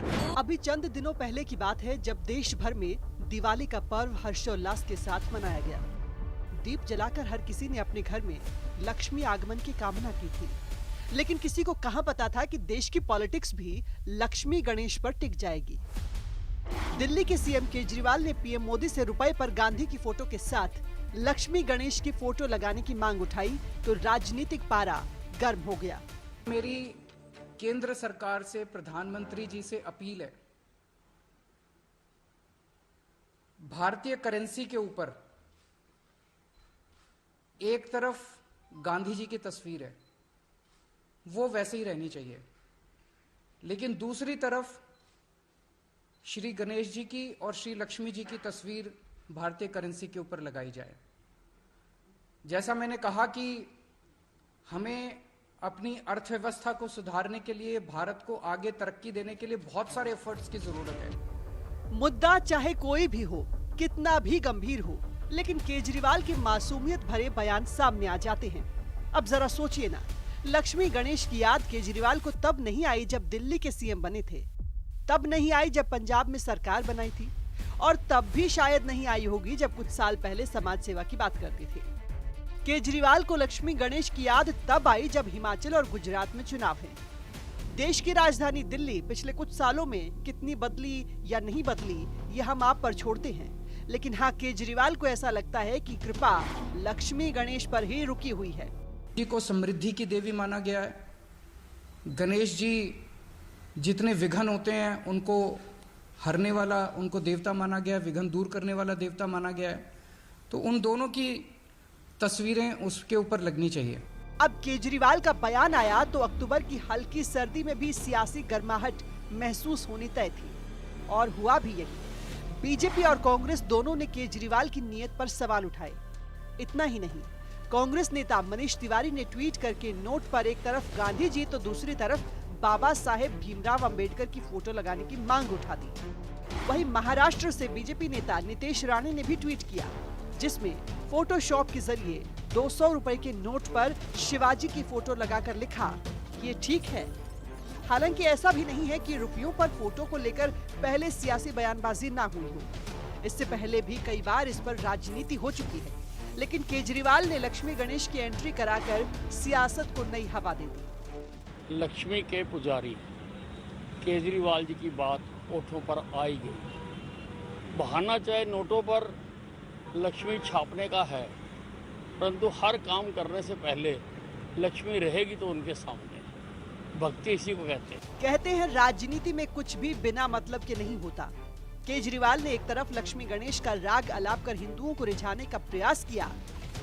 अभी चंद दिनों पहले की बात है जब देश भर में दिवाली का पर्व हर्षोल्लास के साथ मनाया गया। दीप जलाकर हर किसी ने अपने घर में लक्ष्मी आगमन की कामना की थी। लेकिन किसी को कहां पता था कि देश की पॉलिटिक्स भी लक्ष्मी गणेश पर टिक जाएगी। दिल्ली के सीएम केजरीवाल ने पीएम मोदी से रुपए पर गांधी की फोटो के साथ लक्ष्मी गणेश की फोटो लगाने की मांग उठाई तो राजनीतिक पारा गर्म हो गया। मेरी केंद्र सरकार से, प्रधानमंत्री जी से अपील है, भारतीय करेंसी के ऊपर एक तरफ गांधी जी की तस्वीर है, वो वैसे ही रहनी चाहिए, लेकिन दूसरी तरफ श्री गणेश जी की और श्री लक्ष्मी जी की तस्वीर भारतीय करेंसी के ऊपर लगाई जाए। जैसा मैंने कहा कि हमें अपनी अर्थव्यवस्था को सुधारने के लिए, भारत को आगे तरक्की देने के लिए बहुत सारे एफर्ट्स की जरूरत है। मुद्दा चाहे कोई भी हो, कितना भी गंभीर हो, लेकिन केजरीवाल की मासूमियत भरे बयान सामने आ जाते हैं। अब जरा सोचिए ना, लक्ष्मी गणेश की याद केजरीवाल को तब नहीं आई जब दिल्ली के सीएम बने थे, तब नहीं आई जब पंजाब में सरकार बनाई थी, और तब भी शायद नहीं आई होगी जब कुछ साल पहले समाज सेवा की बात करते थे। केजरीवाल को लक्ष्मी गणेश की याद तब आई जब हिमाचल और गुजरात में चुनाव है। देश की राजधानी दिल्ली पिछले कुछ सालों में कितनी बदली या नहीं बदली, ये हम आप पर छोड़ते हैं, लेकिन हाँ, केजरीवाल को ऐसा लगता है कि कृपा लक्ष्मी गणेश पर ही रुकी हुई है। जी को समृद्धि की देवी माना गया है। गणेश जी जितने विघ्न होते हैं उनको हरने वाला, उनको देवता माना गया है, विघ्न दूर करने वाला देवता माना गया है। तो उन दोनों की तस्वीरें उसके ऊपर लगनी चाहिए। अब केजरीवाल का बयान आया तो अक्टूबर की हल्की सर्दी में भी सियासी गर्माहट महसूस होनी तय थी, और हुआ भी यही। बीजेपी और कांग्रेस दोनों ने केजरीवाल की नीयत पर सवाल उठाए। इतना ही नहीं, कांग्रेस नेता मनीष तिवारी ने ट्वीट करके नोट पर एक तरफ गांधी जी तो दूसरी तरफ बाबा साहेब भीमराव अंबेडकर की फोटो लगाने की मांग उठा दी। वहीं महाराष्ट्र से बीजेपी नेता नितेश राणे ने भी ट्वीट किया, जिसमें फोटोशॉप के जरिए 200 रुपए के नोट पर शिवाजी की फोटो लगाकर लिखा, ये ठीक है। हालांकि ऐसा भी नहीं है कि रुपयों पर फोटो को लेकर पहले सियासी बयानबाजी ना हुई हो। इससे पहले भी कई बार इस पर राजनीति हो चुकी है, लेकिन केजरीवाल ने लक्ष्मी गणेश की एंट्री कराकर सियासत को नई हवा दे दी। लक्ष्मी के पुजारी केजरीवाल जी की बात ओठों पर आई गई। बहाना चाहे नोटों पर लक्ष्मी छापने का है, परंतु हर काम करने से पहले लक्ष्मी रहेगी तो उनके सामने। भक्ति इसी को कहते हैं। राजनीति में कुछ भी बिना मतलब के नहीं होता। केजरीवाल ने एक तरफ लक्ष्मी गणेश का राग अलाप कर हिंदुओं को रिझाने का प्रयास किया,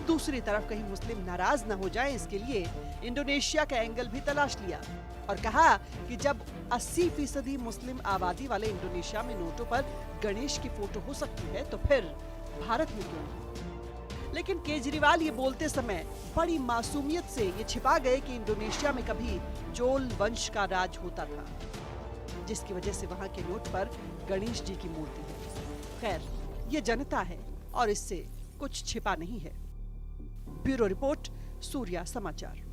दूसरी तरफ कहीं मुस्लिम नाराज न हो जाएं, इसके लिए इंडोनेशिया का एंगल भी तलाश लिया और कहा कि जब 80% मुस्लिम आबादी वाले इंडोनेशिया में नोटों पर गणेश की फोटो हो सकती है तो फिर भारत में क्यों नहीं? लेकिन केजरीवाल ये बोलते समय बड़ी मासूमियत से ये छिपा गए कि इंडोनेशिया में कभी चोल वंश का राज होता था, जिसकी वजह से वहां के नोट पर गणेश जी की मूर्ति है। खैर, ये जनता है और इससे कुछ छिपा नहीं है। ब्यूरो रिपोर्ट, सूर्या समाचार।